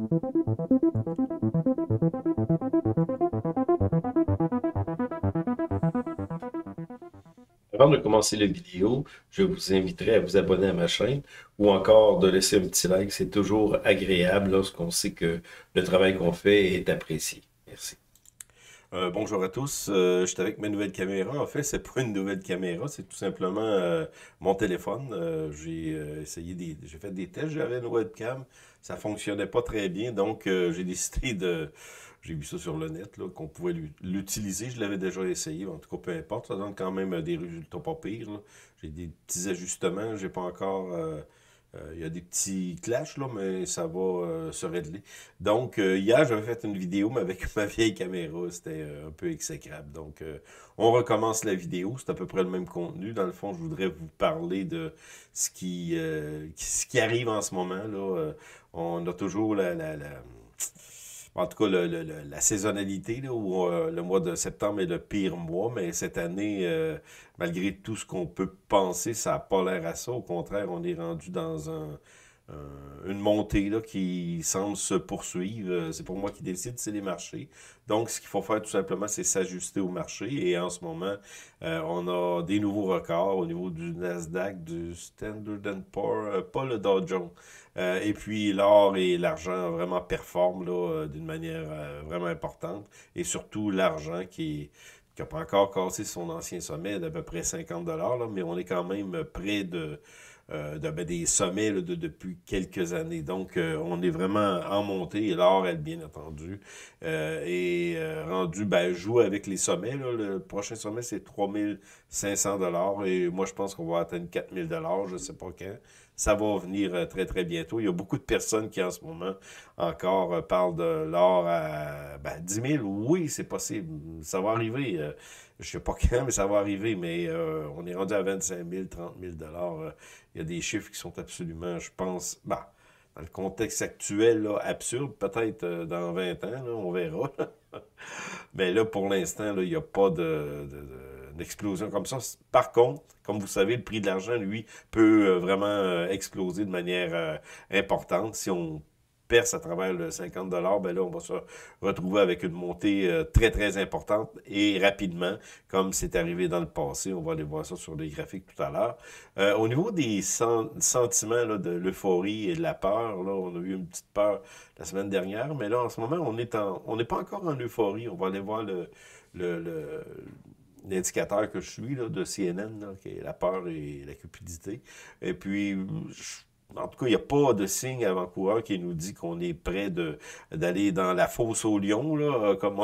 Avant de commencer la vidéo, je vous inviterai à vous abonner à ma chaîne ou encore de laisser un petit like. C'est toujours agréable lorsqu'on sait que le travail qu'on fait est apprécié. Merci. Bonjour à tous, je suis avec ma nouvelle caméra. En fait, c'est pas une nouvelle caméra, c'est tout simplement mon téléphone. J'ai fait des tests, j'avais une webcam, ça fonctionnait pas très bien, donc j'ai décidé j'ai vu ça sur le net, là, qu'on pouvait l'utiliser. Je l'avais déjà essayé, en tout cas, peu importe, ça donne quand même des résultats pas pires, là. J'ai des petits ajustements, j'ai pas encore... il y a des petits clashs, là, mais ça va se régler. Donc, hier, j'avais fait une vidéo, mais avec ma vieille caméra, c'était un peu exécrable. Donc, on recommence la vidéo, c'est à peu près le même contenu. Dans le fond, je voudrais vous parler de ce qui arrive en ce moment, là. On a toujours en tout cas, la saisonnalité, là, où le mois de septembre est le pire mois, mais cette année, malgré tout ce qu'on peut penser, ça n'a pas l'air à ça. Au contraire, on est rendu dans une montée là, qui semble se poursuivre. C'est pour moi qui décide, c'est les marchés. Donc, ce qu'il faut faire tout simplement, c'est s'ajuster au marché. Et en ce moment, on a des nouveaux records au niveau du Nasdaq, du Standard Poor's, pas le Dow Jones. Et puis l'or et l'argent vraiment performent là, d'une manière vraiment importante. Et surtout l'argent qui n'a pas encore cassé son ancien sommet d'à peu près 50 là, mais on est quand même près des sommets là, depuis quelques années. Donc, on est vraiment en montée, et l'or, elle, bien entendu, rendu, joue avec les sommets. Là. Le prochain sommet, c'est 3500 et moi, je pense qu'on va atteindre 4000 je ne sais pas quand. Ça va venir très, très bientôt. Il y a beaucoup de personnes qui, en ce moment, encore parlent de l'or à 10 000. Oui, c'est possible. Ça va arriver. Je sais pas quand, mais ça va arriver. Mais on est rendu à 25 000, 30 000 il y a des chiffres qui sont absolument, je pense, dans le contexte actuel, là, absurde. Peut-être dans 20 ans, là, on verra. Mais là, pour l'instant, là, il n'y a pas d'explosion comme ça. Par contre, comme vous savez, le prix de l'argent, lui, peut vraiment exploser de manière importante. Si on perce à travers le 50 ben là, on va se retrouver avec une montée très, très importante et rapidement, comme c'est arrivé dans le passé. On va aller voir ça sur les graphiques tout à l'heure. Au niveau des sentiments là, de l'euphorie et de la peur, là, on a eu une petite peur la semaine dernière, mais là, en ce moment, on n'est pas encore en euphorie. On va aller voir le, le- l'indicateur que je suis là, de CNN, là, qui est la peur et la cupidité. Et puis, en tout cas, il n'y a pas de signe avant-coureur qui nous dit qu'on est prêt d'aller dans la fosse au lion, là, comme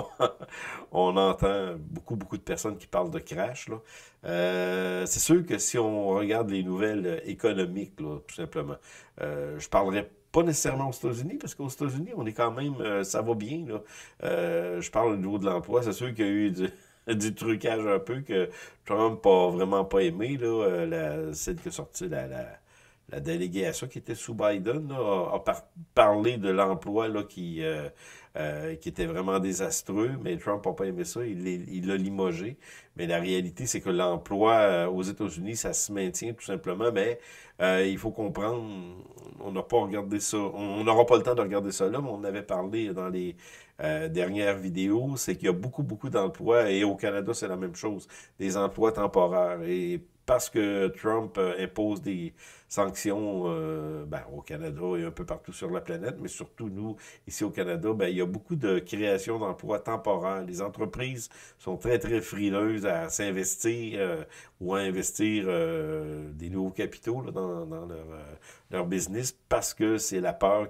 on entend beaucoup, beaucoup de personnes qui parlent de crash. Là. C'est sûr que si on regarde les nouvelles économiques, là, tout simplement, je parlerai pas nécessairement aux États-Unis, parce qu'aux États-Unis, on est quand même, ça va bien. Là. Je parle au niveau de l'emploi, c'est sûr qu'il y a eu du trucage un peu que Trump a vraiment pas aimé, là, celle qui a sorti la déléguée à ça qui était sous Biden là, parlé de l'emploi là, qui était vraiment désastreux, mais Trump n'a pas aimé ça, il l'a limogé. Mais la réalité, c'est que l'emploi aux États-Unis, ça se maintient tout simplement, mais il faut comprendre, on n'a pas regardé ça, on n'aura pas le temps de regarder ça là, mais on avait parlé dans les dernières vidéos, c'est qu'il y a beaucoup, beaucoup d'emplois, et au Canada, c'est la même chose, des emplois temporaires. Et parce que Trump impose des sanctions au Canada et un peu partout sur la planète, mais surtout nous, ici au Canada, il y a beaucoup de création d'emplois temporaires. Les entreprises sont très, très frileuses à s'investir ou à investir des nouveaux capitaux là, dans leur business parce que c'est la peur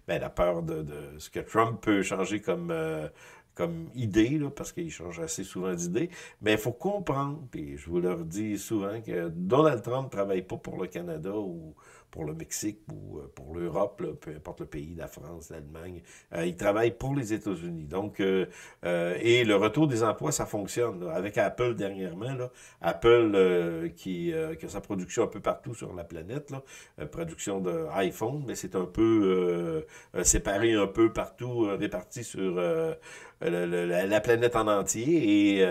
la peur de ce que Trump peut changer comme idée, là, parce qu'il change assez souvent d'idées. Mais il faut comprendre, puis je vous le redis souvent, que Donald Trump ne travaille pas pour le Canada ou pour le Mexique ou pour l'Europe, là, peu importe le pays, la France, l'Allemagne. Il travaille pour les États-Unis. Donc, et le retour des emplois, ça fonctionne. Là. Avec Apple dernièrement, là, Apple qui a sa production un peu partout sur la planète, là, production d'iPhone, mais c'est un peu séparé un peu partout, réparti sur la planète en entier. Et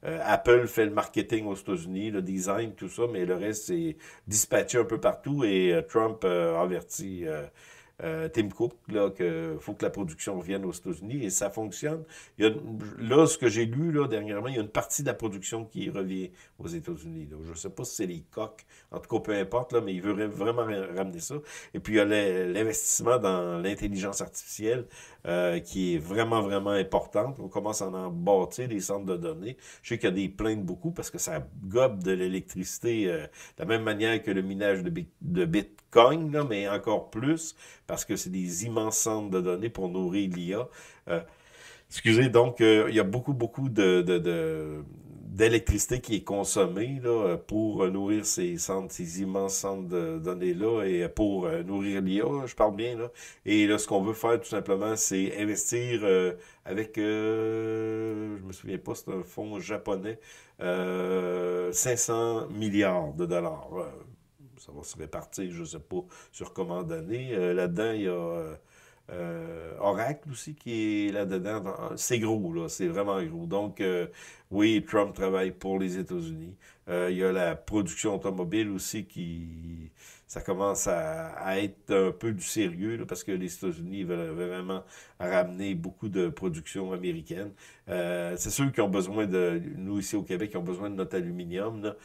Apple fait le marketing aux États-Unis, le design, tout ça, mais le reste, c'est dispatché un peu partout. Et Trump avertit Tim Cook, là, qu'il faut que la production revienne aux États-Unis, et ça fonctionne. Il y a, là, ce que j'ai lu là, dernièrement, il y a une partie de la production qui revient aux États-Unis. Là. Je ne sais pas si c'est les coques, en tout cas, peu importe, là, mais il veut vraiment ramener ça. Et puis, il y a l'investissement dans l'intelligence artificielle qui est vraiment important. On commence à en bâtir des centres de données. Je sais qu'il y a des plaintes beaucoup parce que ça gobe de l'électricité de la même manière que le minage de Bitcoin, là, mais encore plus parce que c'est des immenses centres de données pour nourrir l'IA. Euh, Excusez, donc il y a beaucoup d'électricité qui est consommée là, pour nourrir ces centres, ces immenses centres de données-là et pour nourrir l'IA, je parle bien là. Et là, ce qu'on veut faire tout simplement, c'est investir avec, je me souviens pas, c'est un fonds japonais, 500 milliards de dollars. Ça va se répartir, je sais pas sur combien d'années. Là-dedans, il y a Oracle aussi qui est là-dedans. C'est gros, là. C'est vraiment gros. Donc, oui, Trump travaille pour les États-Unis. Il y a la production automobile aussi qui... Ça commence à être un peu du sérieux, là, parce que les États-Unis veulent vraiment ramener beaucoup de production américaine. C'est sûr qu'ils ont besoin de... Nous, ici au Québec, ils ont besoin de notre aluminium, là.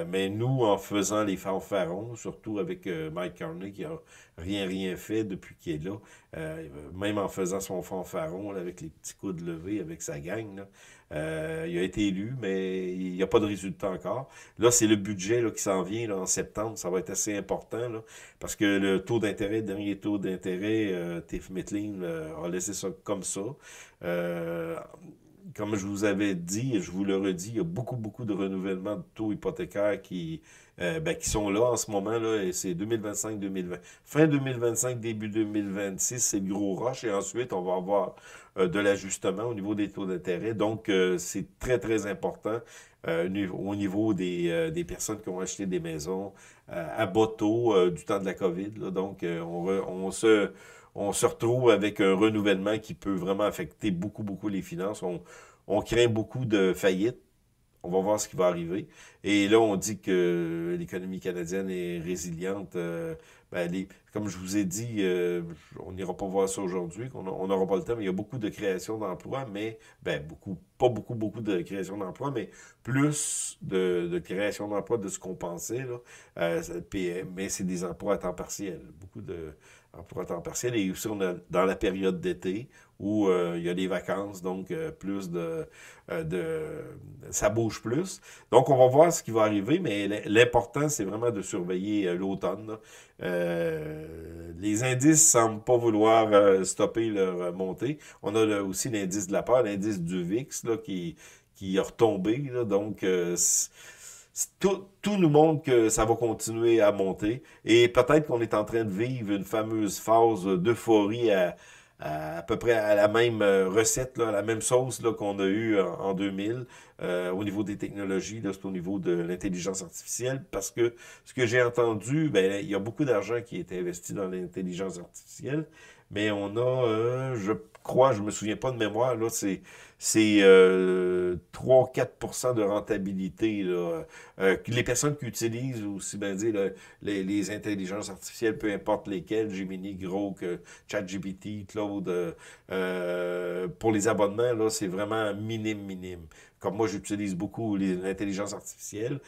Mais nous, en faisant les fanfarons, surtout avec Mike Carney, qui a rien fait depuis qu'il est là, même en faisant son fanfaron là, avec les petits coudes levés avec sa gang, là, il a été élu, mais il n'y a pas de résultat encore. Là, c'est le budget là, qui s'en vient là, en septembre. Ça va être assez important là, parce que le taux d'intérêt, le dernier taux d'intérêt, Tiff Mitlin a laissé ça comme ça. Euh, Comme je vous avais dit, et je vous le redis, il y a beaucoup de renouvellements de taux hypothécaires qui sont là en ce moment, là, et c'est 2025-2020. Fin 2025, début 2026, c'est le gros rush, et ensuite, on va avoir de l'ajustement au niveau des taux d'intérêt. Donc, c'est très important au niveau des personnes qui ont acheté des maisons à bas taux du temps de la COVID. Là. Donc, on se retrouve avec un renouvellement qui peut vraiment affecter beaucoup les finances. On craint beaucoup de faillites. On va voir ce qui va arriver. Et là, on dit que l'économie canadienne est résiliente. Comme je vous ai dit, on n'ira pas voir ça aujourd'hui, on n'aura pas le temps, mais il y a beaucoup de création d'emplois, mais pas beaucoup de création d'emplois, mais plus de création d'emplois de ce qu'on pensait, là. Mais c'est des emplois à temps partiel. Beaucoup d'emplois à temps partiel. Et aussi, on a dans la période d'été où il y a les vacances, donc plus ça bouge plus. Donc, on va voir ce qui va arriver, mais l'important, c'est vraiment de surveiller l'automne. Là. Les indices semblent pas vouloir stopper leur montée. On a aussi l'indice de la peur, l'indice du VIX là, qui a retombé. Là, donc, tout nous montre que ça va continuer à monter. Et peut-être qu'on est en train de vivre une fameuse phase d'euphorie à peu près à la même recette, là, à la même sauce là, qu'on a eue en 2000 au niveau des technologies, là, c'est au niveau de l'intelligence artificielle, parce que ce que j'ai entendu, ben, il y a beaucoup d'argent qui est investi dans l'intelligence artificielle, mais on a, je crois, je me souviens pas de mémoire, là, c'est 3-4% de rentabilité. Là. Les personnes qui utilisent, aussi bien dire, là, les intelligences artificielles, peu importe lesquelles, Gemini, Grok, ChatGPT, Claude, pour les abonnements, là, c'est vraiment minime. Comme moi, j'utilise beaucoup l'intelligence artificielle.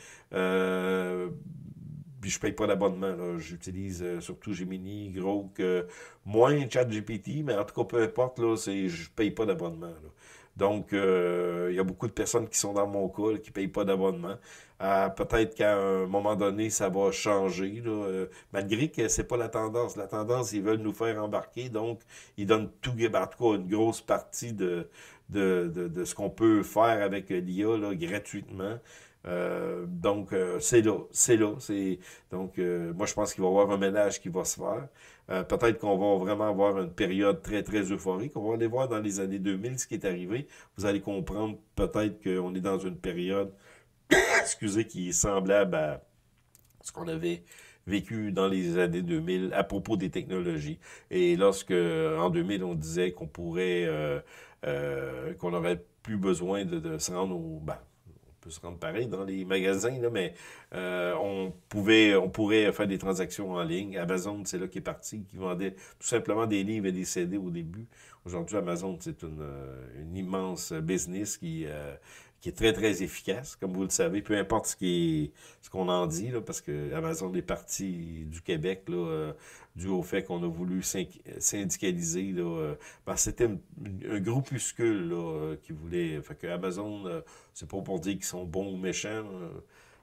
Puis je paye pas d'abonnement, là. J'utilise surtout Gemini, Grok, moins ChatGPT, mais en tout cas, peu importe, là, je paye pas d'abonnement, là. Donc, il y a beaucoup de personnes qui sont dans mon cas, là, qui payent pas d'abonnement. Peut-être qu'à un moment donné, ça va changer, là, malgré que c'est pas la tendance. La tendance, ils veulent nous faire embarquer, donc ils donnent tout, en tout cas, une grosse partie de ce qu'on peut faire avec l'IA là, gratuitement. Donc, c'est là. Donc, moi, je pense qu'il va y avoir un ménage qui va se faire. Peut-être qu'on va vraiment avoir une période très euphorique. On va aller voir dans les années 2000 ce qui est arrivé. Vous allez comprendre peut-être qu'on est dans une période, excusez, qui est semblable à ce qu'on avait vécu dans les années 2000 à propos des technologies. Et lorsque, en 2000, on disait qu'on aurait plus besoin de se rendre peut se rendre pareil dans les magasins, là, mais on pourrait faire des transactions en ligne. Amazon, c'est là qui est parti, qui vendait tout simplement des livres et des CD au début. Aujourd'hui, Amazon, c'est une immense business qui est très, très efficace, comme vous le savez, peu importe ce qu'on en dit, là, parce que Amazon est parti du Québec, là, dû au fait qu'on a voulu syndicaliser, là, c'était un groupuscule, là, qui voulait, fait que Amazon, c'est pas pour dire qu'ils sont bons ou méchants,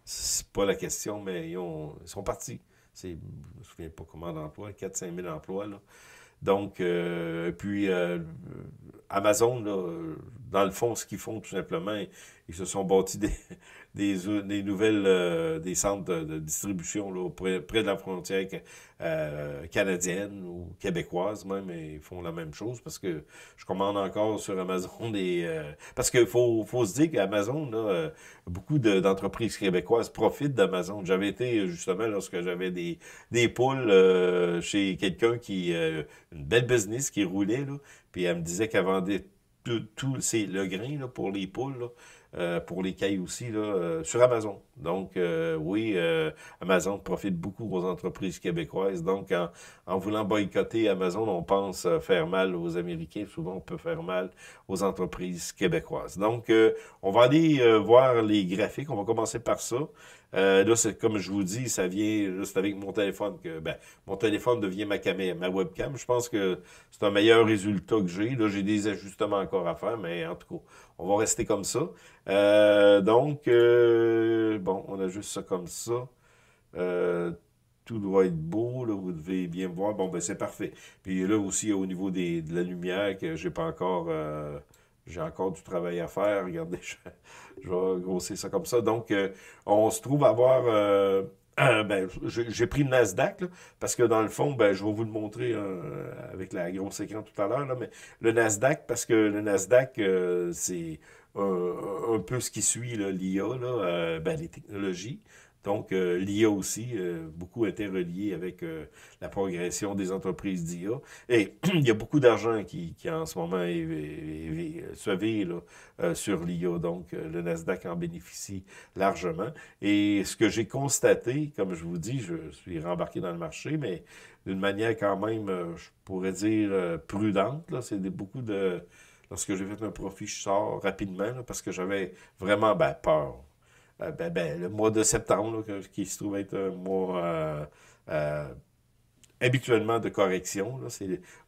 c'est pas la question, mais ils sont partis. Je me souviens pas comment d'emplois, 4-5 000 emplois, là. Donc, puis Amazon, là, dans le fond, ce qu'ils font tout simplement, ils se sont bâtis des nouvelles, des centres de distribution là, près de la frontière canadienne ou québécoise même, et ils font la même chose parce que je commande encore sur Amazon parce qu'il faut se dire qu'Amazon, là, beaucoup d'entreprises québécoises profitent d'Amazon. J'avais été justement lorsque j'avais des poules chez quelqu'un une belle business qui roulait, là, puis elle me disait qu'elle vendait tout c'est le grain là, pour les poules, là, pour les cailles aussi, là, sur Amazon. Donc, oui, Amazon profite beaucoup aux entreprises québécoises. Donc, en voulant boycotter Amazon, on pense faire mal aux Américains. Souvent, on peut faire mal aux entreprises québécoises. Donc, on va aller voir les graphiques. On va commencer par ça. Là, c'est comme je vous dis, ça vient, là, c'est avec mon téléphone que, mon téléphone devient ma caméra, ma webcam. Je pense que c'est un meilleur résultat que j'ai. Là, j'ai des ajustements encore à faire, mais en tout cas, on va rester comme ça. Donc, bon, on a juste ça comme ça. Euh, Tout doit être beau, là, vous devez bien me voir. Bon, ben c'est parfait. Puis là aussi, au niveau de la lumière, que j'ai pas encore... j'ai encore du travail à faire. Regardez, je vais grossir ça comme ça. Donc, on se trouve à avoir... j'ai pris le Nasdaq, là, parce que dans le fond, je vais vous le montrer avec la grosse écran tout à l'heure, là, mais le Nasdaq, parce que le Nasdaq, c'est un peu ce qui suit l'IA, les technologies. Donc, l'IA aussi, beaucoup interrelié avec la progression des entreprises d'IA. Et il y a beaucoup d'argent qui en ce moment se vit là, sur l'IA. Donc, le Nasdaq en bénéficie largement. Et ce que j'ai constaté, comme je vous dis, je suis rembarqué dans le marché, mais d'une manière quand même, je pourrais dire, prudente. Là, c'est beaucoup de... Lorsque j'ai fait un profit, je sors rapidement là, parce que j'avais vraiment peur. Le mois de septembre, là, qui se trouve être un mois euh, habituellement de correction. Là,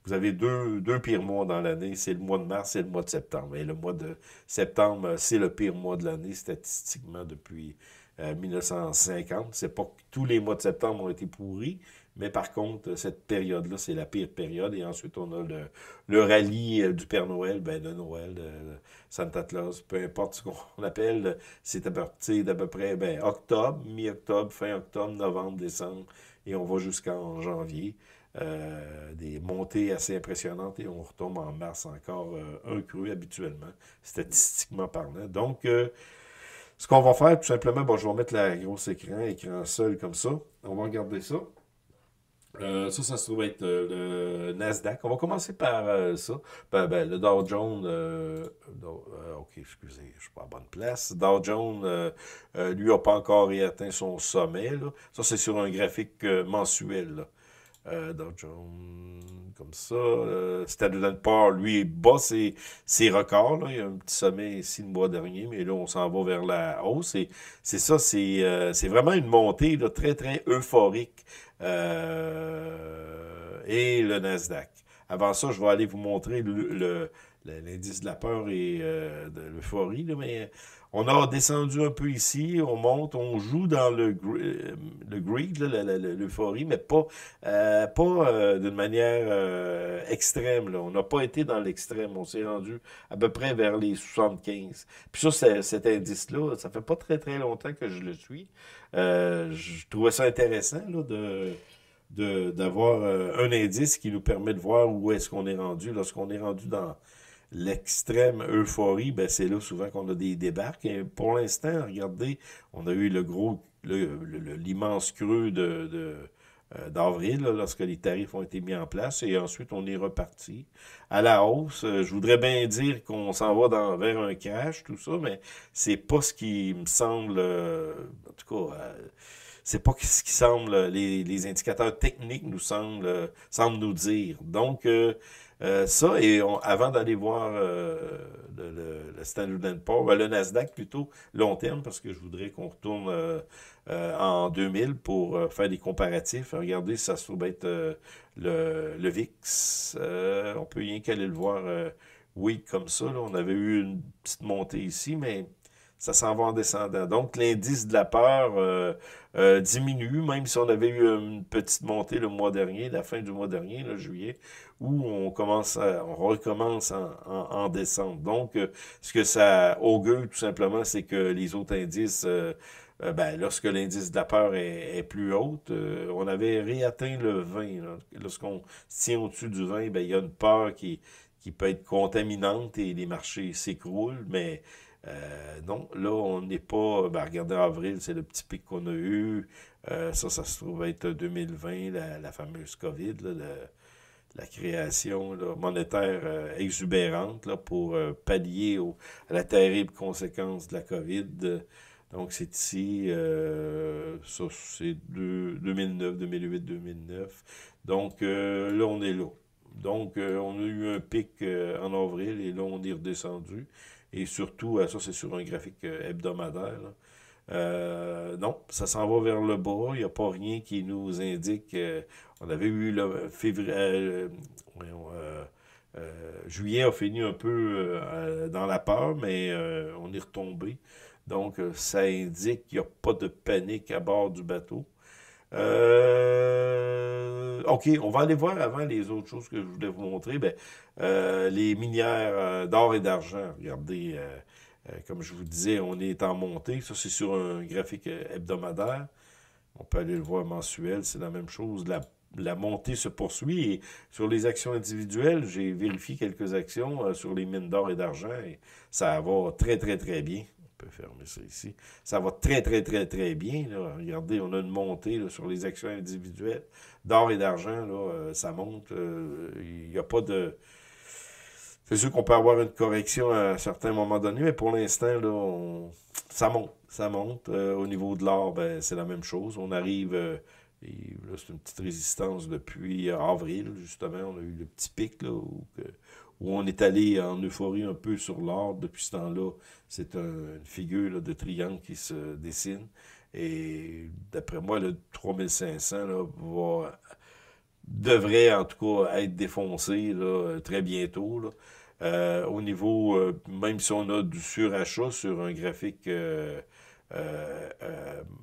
vous avez deux pires mois dans l'année, c'est le mois de mars et le mois de septembre. Et le mois de septembre, c'est le pire mois de l'année statistiquement depuis 1950. C'est pas que tous les mois de septembre ont été pourris, mais par contre, cette période-là, c'est la pire période. Et ensuite, on a le rallye du Père Noël, de Noël, de Santa Claus, peu importe ce qu'on appelle. C'est à partir d'à peu près octobre, mi-octobre, fin octobre, novembre, décembre, et on va jusqu'en janvier. Des montées assez impressionnantes et on retombe en mars encore un creux habituellement, statistiquement parlant. Donc, ce qu'on va faire, tout simplement, je vais mettre la grosse écran seul comme ça. On va regarder ça. Ça se trouve être le Nasdaq. On va commencer par ça. Le Dow Jones, OK, excusez, je ne suis pas à la bonne place. Dow Jones, lui, n'a pas encore atteint son sommet, là. Ça, c'est sur un graphique mensuel, là. Dow Jones, comme ça. Standard & Poor's, lui, bat ses records, là. Il y a un petit sommet ici le mois dernier, mais là, on s'en va vers la hausse. Et c'est ça, c'est vraiment une montée là, très, très euphorique. Et le Nasdaq. Avant ça, je vais aller vous montrer l'indice de la peur et de l'euphorie, mais on a descendu un peu ici, on monte, on joue dans le greed, l'euphorie, mais pas d'une manière extrême. Là. On n'a pas été dans l'extrême, on s'est rendu à peu près vers les 75. Puis ça, cet indice-là, ça fait pas très très longtemps que je le suis. Je trouvais ça intéressant là, d'avoir un indice qui nous permet de voir où est-ce qu'on est rendu. Lorsqu'on est rendu dans l'extrême euphorie, c'est là souvent qu'on a des débarques. Et pour l'instant, regardez, on a eu l'immense creux d'avril, lorsque les tarifs ont été mis en place, et ensuite on est reparti à la hausse. Je voudrais bien dire qu'on s'en va vers un crash, tout ça, mais c'est pas ce qui me semble, en tout cas, c'est pas ce qui semble, les indicateurs techniques semblent nous dire. Donc, ça, et avant d'aller voir le Standard & Poor's, le Nasdaq plutôt, long terme, parce que je voudrais qu'on retourne en 2000 pour faire des comparatifs. Regardez, ça se trouve être le VIX. On peut rien qu'aller le voir, oui, comme ça. Là. On avait eu une petite montée ici, mais ça s'en va en descendant. Donc, l'indice de la peur diminue, même si on avait eu une petite montée le mois dernier, la fin du mois dernier, le juillet, où on recommence en décembre. Donc, ce que ça augure, tout simplement, c'est que les autres indices, ben, lorsque l'indice de la peur est plus haute, on avait réatteint le 20. Là. Lorsqu'on se tient au-dessus du 20, ben, il y a une peur qui peut être contaminante et les marchés s'écroulent, mais non, là, on n'est pas... Ben, regardez, avril, c'est le petit pic qu'on a eu. Ça se trouve être 2020, la fameuse COVID, là, la création là, monétaire exubérante là, pour pallier à la terrible conséquence de la COVID. Donc, c'est ici, ça, c'est 2009, 2008, 2009. Donc, là, on est là. Donc, on a eu un pic en avril et là, on est redescendu. Et surtout, ça, c'est sur un graphique hebdomadaire. Là. Non, ça s'en va vers le bas. Il n'y a pas rien qui nous indique. On avait eu le février, voyons, juillet a fini un peu dans la peur, mais on est retombé. Donc, ça indique qu'il n'y a pas de panique à bord du bateau. OK, on va aller voir avant les autres choses que je voulais vous montrer. Ben, les minières d'or et d'argent. Regardez, comme je vous disais, on est en montée. Ça, c'est sur un graphique hebdomadaire. On peut aller le voir mensuel, c'est la même chose. La montée se poursuit. Et sur les actions individuelles, j'ai vérifié quelques actions sur les mines d'or et d'argent et ça va très, très, très bien. On peut fermer ça ici. Ça va très, très, très, très bien. Là. Regardez, on a une montée là, sur les actions individuelles d'or et d'argent. Là, ça monte. Il n'y a pas de... C'est sûr qu'on peut avoir une correction à un certain moment donné, mais pour l'instant, là, ça monte. Ça monte. Au niveau de l'or, ben, c'est la même chose. On arrive... et là, c'est une petite résistance depuis avril, justement. On a eu le petit pic là, où on est allé en euphorie un peu sur l'or. Depuis ce temps-là, c'est une figure là, de triangle qui se dessine. Et d'après moi, le 3500 là, devrait en tout cas être défoncé là, très bientôt. Là. Au niveau, même si on a du surachat sur un graphique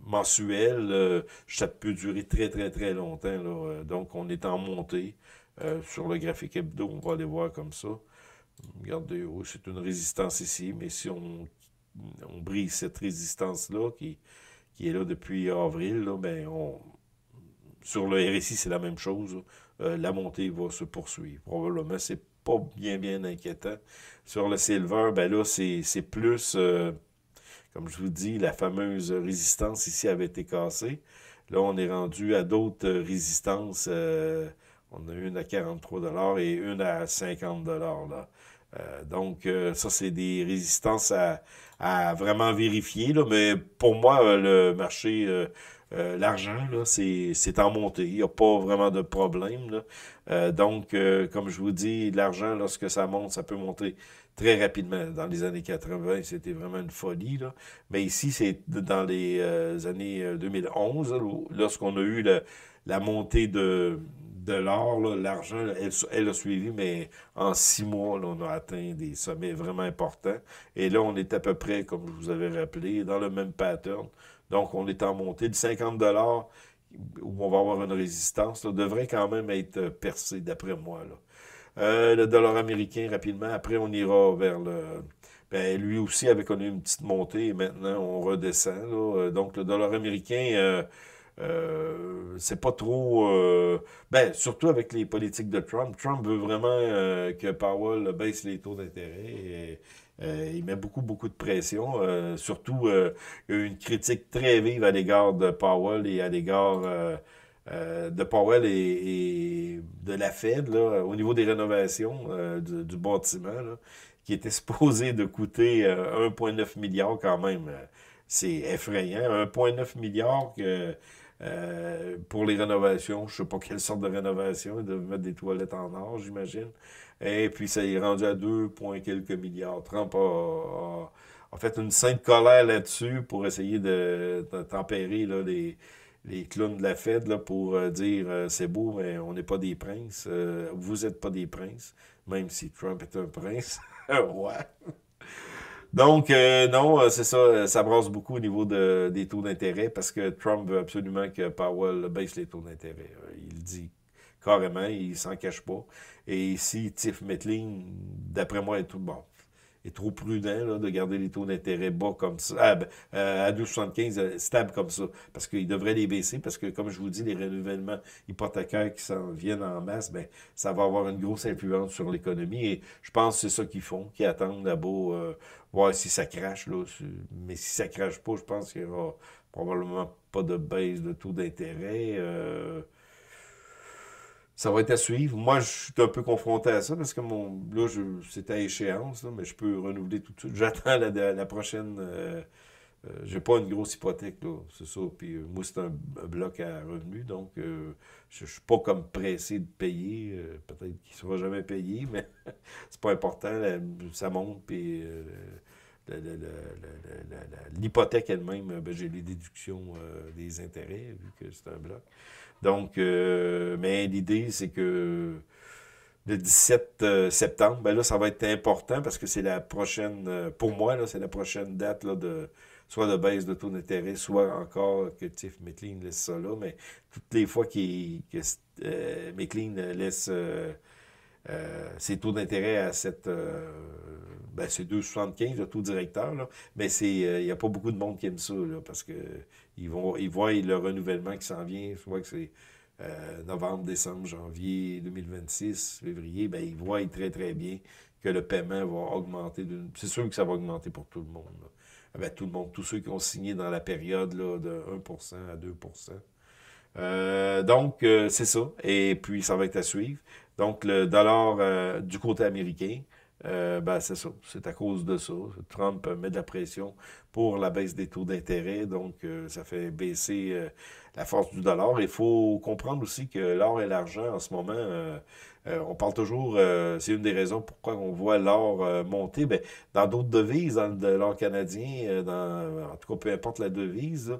mensuel, ça peut durer très très très longtemps. Là. Donc on est en montée sur le graphique hebdo, on va aller voir comme ça. Regardez, oh, c'est une résistance ici, mais si on brise cette résistance-là qui est là depuis avril, là, ben sur le RSI, c'est la même chose. La montée va se poursuivre. Probablement, c'est pas bien, bien inquiétant. Sur le silver, ben là, c'est plus, comme je vous dis, la fameuse résistance ici avait été cassée. Là, on est rendu à d'autres résistances. On a une à 43 $ et une à 50 $ là. Donc, ça, c'est des résistances à vraiment vérifier. Là, mais pour moi, le marché, l'argent, là, c'est en montée. Il n'y a pas vraiment de problème. Là. Donc, comme je vous dis, l'argent, lorsque ça monte, ça peut monter très rapidement. Dans les années 80, c'était vraiment une folie. Là. Mais ici, c'est dans les années 2011, là, lorsqu'on a eu la montée de l'or, l'argent, elle a suivi, mais en 6 mois, là, on a atteint des sommets vraiment importants. Et là, on est à peu près, comme je vous avais rappelé, dans le même pattern. Donc, on est en montée de 50 $ où on va avoir une résistance, là, devrait quand même être percé, d'après moi. Là. Le dollar américain, rapidement. Après, on ira vers le... Ben, lui aussi avait connu une petite montée et maintenant, on redescend. Là. Donc, le dollar américain... c'est pas trop... ben, surtout avec les politiques de Trump. Trump veut vraiment que Powell baisse les taux d'intérêt. Et, il met beaucoup, beaucoup de pression. Surtout, il y a eu une critique très vive à l'égard de Powell et à l'égard de Powell et de la Fed, là, au niveau des rénovations du bâtiment, là, qui était supposé de coûter 1,9 milliard quand même. C'est effrayant. 1,9 milliard pour les rénovations. Je sais pas quelle sorte de rénovation. Ils doivent mettre des toilettes en or, j'imagine. Et puis, ça est rendu à 2, quelques milliards. Trump a fait une sainte colère là-dessus pour essayer de tempérer là, les clowns de la Fed là, pour dire c'est beau, mais on n'est pas des princes. Vous n'êtes pas des princes, même si Trump est un prince. Ouais. Donc, non, c'est ça, ça brasse beaucoup au niveau des taux d'intérêt parce que Trump veut absolument que Powell baisse les taux d'intérêt. Il dit carrément, il s'en cache pas. Et si Tiff Mettling, d'après moi, est trop prudent là, de garder les taux d'intérêt bas comme ça, à 2,75, stable comme ça, parce qu'il devrait les baisser, parce que, comme je vous dis, les renouvellements hypothécaires qui s'en viennent en masse, ben, ça va avoir une grosse influence sur l'économie, et je pense que c'est ça qu'ils font, qu'ils attendent là-bas, voir si ça crache, là, mais si ça crache pas, je pense qu'il y aura probablement pas de baisse de taux d'intérêt, ça va être à suivre. Moi, je suis un peu confronté à ça parce que là, c'est à échéance, là, mais je peux renouveler tout de suite. J'attends la prochaine. J'ai pas une grosse hypothèque, là, c'est ça. Puis moi, c'est un bloc à revenus, donc je suis pas comme pressé de payer. Peut-être qu'il sera jamais payé, mais c'est pas important. Ça monte, puis l'hypothèque elle-même, ben, j'ai les déductions des intérêts, vu que c'est un bloc. Donc, mais l'idée, c'est que le 17 septembre, ben là, ça va être important parce que c'est la prochaine, pour moi, là, c'est la prochaine date là, soit de baisse de taux d'intérêt, soit encore que Tiff McLean laisse ça là, mais toutes les fois que McLean laisse ses taux d'intérêt à ben, c'est 2,75 le taux directeur, là, mais il n'y a pas beaucoup de monde qui aime ça, là, parce que ils voient le renouvellement qui s'en vient, soit que c'est novembre, décembre, janvier 2026, février, ben, ils voient très, très bien que le paiement va augmenter. C'est sûr que ça va augmenter pour tout le monde. Là. Ben, tout le monde, tous ceux qui ont signé dans la période là, de 1% à 2%. Donc, c'est ça. Et puis, ça va être à suivre. Donc, le dollar du côté américain, ben, c'est ça. C'est à cause de ça. Trump met de la pression pour la baisse des taux d'intérêt. Donc, ça fait baisser la force du dollar. Il faut comprendre aussi que l'or et l'argent, en ce moment, on parle toujours, c'est une des raisons pourquoi on voit l'or monter. Ben, dans d'autres devises, dans l'or canadien, en tout cas, peu importe la devise,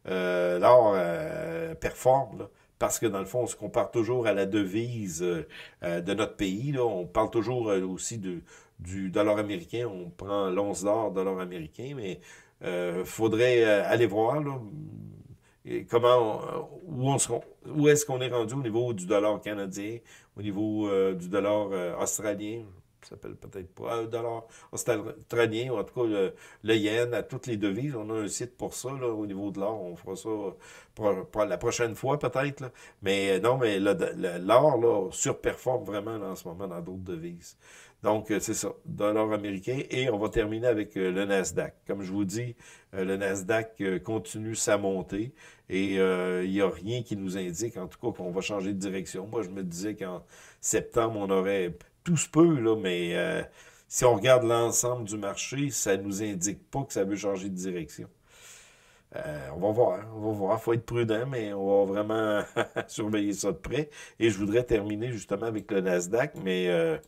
là, l'or performe, là, parce que dans le fond, on se compare toujours à la devise de notre pays. Là. On parle toujours aussi du dollar américain. On prend l'once d'or, dollar américain, mais faudrait aller voir là, et comment, où est-ce qu'on est rendu au niveau du dollar canadien, au niveau du dollar australien, ça s'appelle peut-être pas, dollar australien, ou en tout cas le yen, à toutes les devises. On a un site pour ça, là, au niveau de l'or. On fera ça pour la prochaine fois, peut-être. Là. Mais non, mais l'or, là, surperforme vraiment là, en ce moment dans d'autres devises. Donc, c'est ça, dollar américain. Et on va terminer avec le Nasdaq. Comme je vous dis, le Nasdaq continue sa montée et il n'y a rien qui nous indique, en tout cas, qu'on va changer de direction. Moi, je me disais qu'en septembre, on aurait tout se peut, là, mais si on regarde l'ensemble du marché, ça ne nous indique pas que ça veut changer de direction. On va voir, hein, on va voir. Il faut être prudent, mais on va vraiment surveiller ça de près. Et je voudrais terminer justement avec le Nasdaq, mais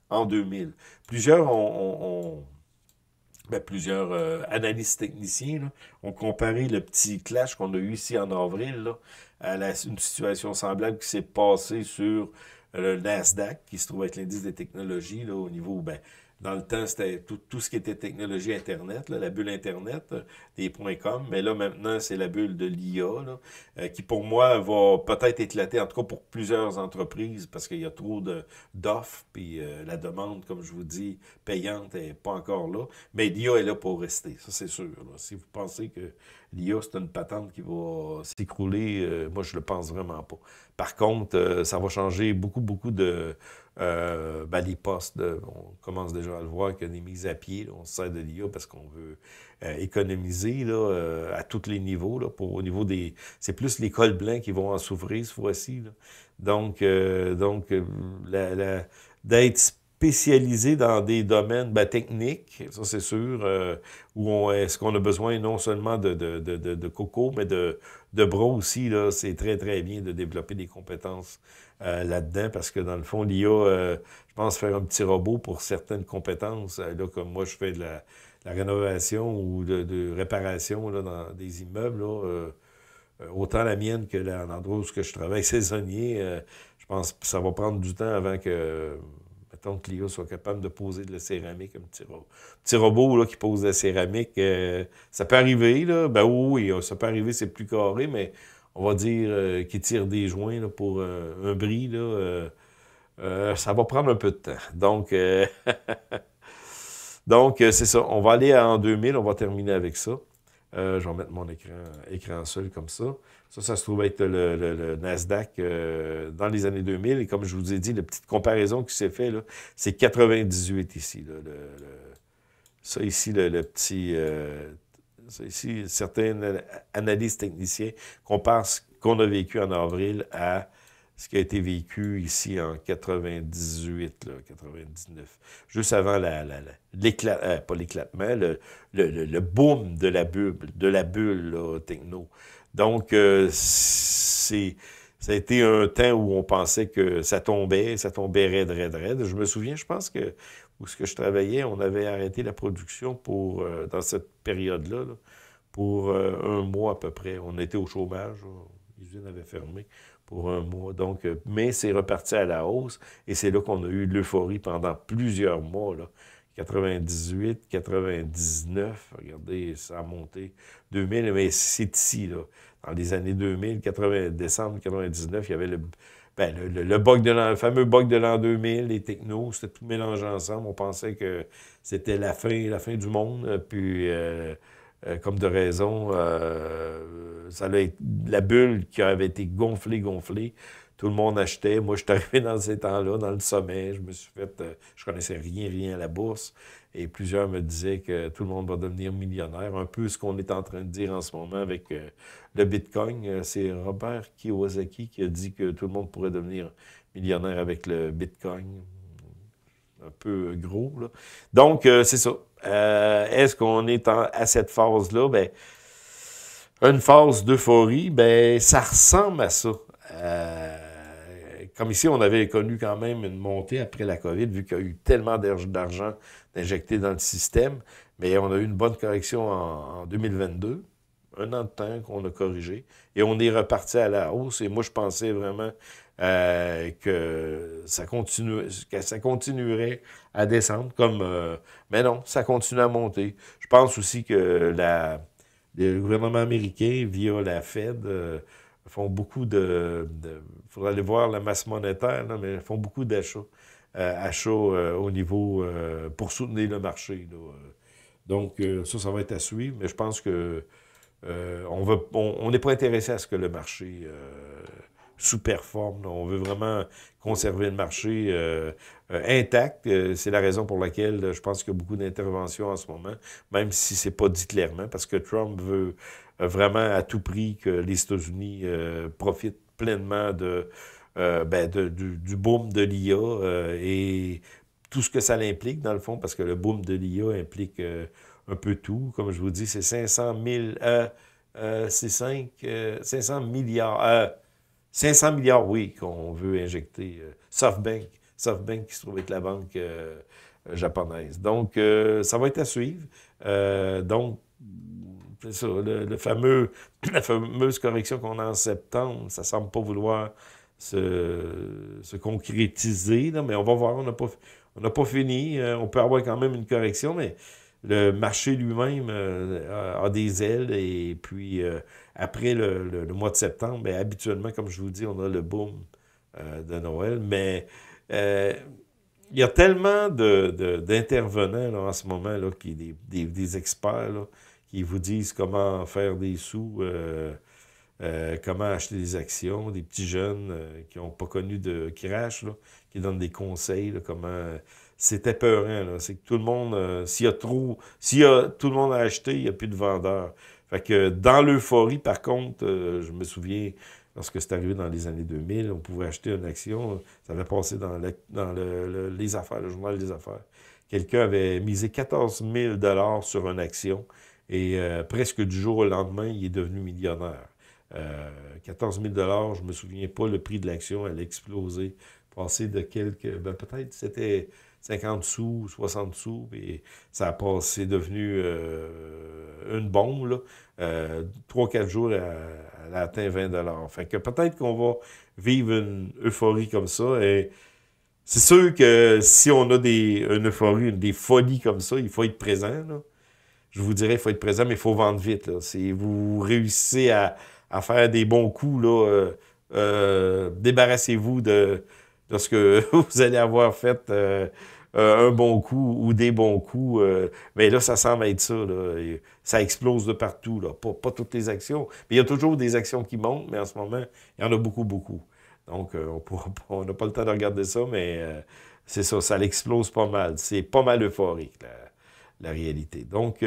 en 2000. Plusieurs analystes techniciens là, ont comparé le petit clash qu'on a eu ici en avril là, à une situation semblable qui s'est passée sur le Nasdaq, qui se trouve être l'indice des technologies là, au niveau, ben, dans le temps, c'était tout ce qui était technologie Internet, là, la bulle Internet, des .com, mais là, maintenant, c'est la bulle de l'IA, là, qui, pour moi, va peut-être éclater, en tout cas pour plusieurs entreprises, parce qu'il y a trop d'offres, puis la demande, comme je vous dis, payante n'est pas encore là, mais l'IA est là pour rester, ça c'est sûr. Là. Si vous pensez que l'IA, c'est une patente qui va s'écrouler. Moi, je le pense vraiment pas. Par contre, ça va changer beaucoup, beaucoup de... ben, les postes, on commence déjà à le voir qu'il y a des mises à pied. Là, on se sert de l'IA parce qu'on veut économiser là, à tous les niveaux. Là, au niveau des... C'est plus les cols blancs qui vont en souffrir cette fois-ci. Là. Donc, d'être spécialisé dans des domaines ben, techniques, ça c'est sûr, où est-ce qu'on a besoin non seulement de coco, mais de bras aussi, là, c'est très, très bien de développer des compétences là-dedans, parce que dans le fond, l'IA, je pense faire un petit robot pour certaines compétences, là, comme moi, je fais de la rénovation ou de réparation là, dans des immeubles, là, autant la mienne que l'endroit où je travaille saisonnier, je pense que ça va prendre du temps avant que, mettons, que l'IA soit capable de poser de la céramique, un petit robot là, qui pose de la céramique. Ça peut arriver, là. Ben oui, ça peut arriver, c'est plus carré, mais on va dire qu'il tire des joints là, pour un bris, là, ça va prendre un peu de temps. Donc, c'est ça. On va aller en 2000, on va terminer avec ça. Je vais mettre mon écran seul comme ça. Ça se trouve être le Nasdaq dans les années 2000. Et comme je vous ai dit, la petite comparaison qui s'est faite, c'est 98 ici. Là, ça ici, le petit... ça ici, certains analystes techniciens comparent ce qu'on a vécu en avril à ce qui a été vécu ici en 98, là, 99, juste avant pas l'éclatement, le boom de la bulle là, techno. Donc, ça a été un temps où on pensait que ça tombait raide, raide, raide. Je me souviens, je pense que où ce que je travaillais, on avait arrêté la production pour dans cette période-là, là, pour un mois à peu près. On était au chômage, l'usine avait fermé pour un mois. Donc, mais c'est reparti à la hausse et c'est là qu'on a eu l'euphorie pendant plusieurs mois. Là. 98, 99, regardez, ça a monté. 2000, mais c'est ici, là. Dans les années 2000, décembre 99, il y avait le fameux bug de l'an 2000, les technos, c'était tout mélangé ensemble. On pensait que c'était la fin du monde. Puis, comme de raison, ça allait être la bulle qui avait été gonflée. Tout le monde achetait. Moi, je suis arrivé dans ces temps-là, dans le sommet. Je me suis fait... je connaissais rien à la bourse. Et plusieurs me disaient que tout le monde va devenir millionnaire. Un peu ce qu'on est en train de dire en ce moment avec le Bitcoin. C'est Robert Kiyosaki qui a dit que tout le monde pourrait devenir millionnaire avec le Bitcoin. Un peu gros, là. Donc, c'est ça. Est-ce qu'on est à cette phase-là? Ben, une phase d'euphorie, ben, ça ressemble à ça. Comme ici, on avait connu quand même une montée après la COVID, vu qu'il y a eu tellement d'argent injecté dans le système, mais on a eu une bonne correction en 2022, un an de temps qu'on a corrigé, et on est reparti à la hausse, et moi, je pensais vraiment que ça continuerait à descendre, mais non, ça continue à monter. Je pense aussi que le gouvernement américain, via la Fed, font beaucoup faudra aller voir la masse monétaire, là, mais font beaucoup d'achats. Au niveau pour soutenir le marché. Là. Donc, ça va être à suivre, mais je pense que on n'est pas intéressé à ce que le marché sous-performe. On veut vraiment conserver le marché intact. C'est la raison pour laquelle je pense qu'il y a beaucoup d'interventions en ce moment, même si c'est pas dit clairement, parce que Trump veut vraiment à tout prix que les États-Unis profitent pleinement du boom de l'IA et tout ce que ça implique, dans le fond, parce que le boom de l'IA implique un peu tout. Comme je vous dis, c'est 500 milliards, oui, qu'on veut injecter. SoftBank qui se trouve être la banque japonaise. Donc, ça va être à suivre. Donc, c'est ça, la fameuse correction qu'on a en septembre, ça semble pas vouloir se concrétiser, là, mais on va voir, on n'a pas fini. On peut avoir quand même une correction, mais le marché lui-même a des ailes, et puis après le mois de septembre, bien, habituellement, comme je vous dis, on a le boom de Noël, mais il y a tellement d'intervenants là, en ce moment, là, des experts là, qui vous disent comment faire des sous, comment acheter des actions, des petits jeunes qui n'ont pas connu de crash, là, qui donnent des conseils, là, comment... C'est épeurant, là. C'est que tout le monde, s'il y a tout le monde à acheter, il n'y a plus de vendeurs. Fait que dans l'euphorie, par contre, je me souviens, lorsque c'est arrivé dans les années 2000, on pouvait acheter une action, ça avait passé dans les affaires, le journal des affaires. Quelqu'un avait misé 14 000 $ sur une action et presque du jour au lendemain, il est devenu millionnaire. 14 000 $, je me souviens pas, le prix de l'action, elle a explosé, passé de peut-être c'était 50 sous, 60 sous, et ça a passé, devenu une bombe, là. 3-4 jours, elle a atteint 20 $. Fait que peut-être qu'on va vivre une euphorie comme ça, et c'est sûr que si on a une euphorie, des folies comme ça, il faut être présent, là. Je vous dirais, il faut être présent, mais il faut vendre vite, là. Si vous réussissez à faire des bons coups, là, débarrassez-vous de ce que vous allez avoir fait un bon coup ou des bons coups. Mais là, ça semble être ça, là. Ça explose de partout, là. Pas toutes les actions. Mais il y a toujours des actions qui montent, mais en ce moment, il y en a beaucoup, beaucoup. Donc, on n'a pas le temps de regarder ça, mais c'est ça explose pas mal. C'est pas mal euphorique, la réalité. Donc,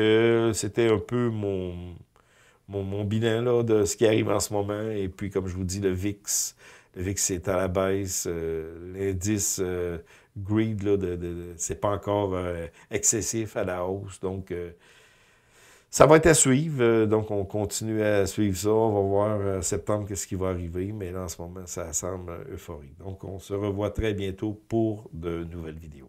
c'était un peu mon bilan là, de ce qui arrive en ce moment. Et puis, comme je vous dis, le VIX est à la baisse. L'indice Greed, là, c'est pas encore excessif à la hausse. Donc, ça va être à suivre. Donc, on continue à suivre ça. On va voir septembre qu'est-ce qui va arriver. Mais là, en ce moment, ça semble euphorique. Donc, on se revoit très bientôt pour de nouvelles vidéos.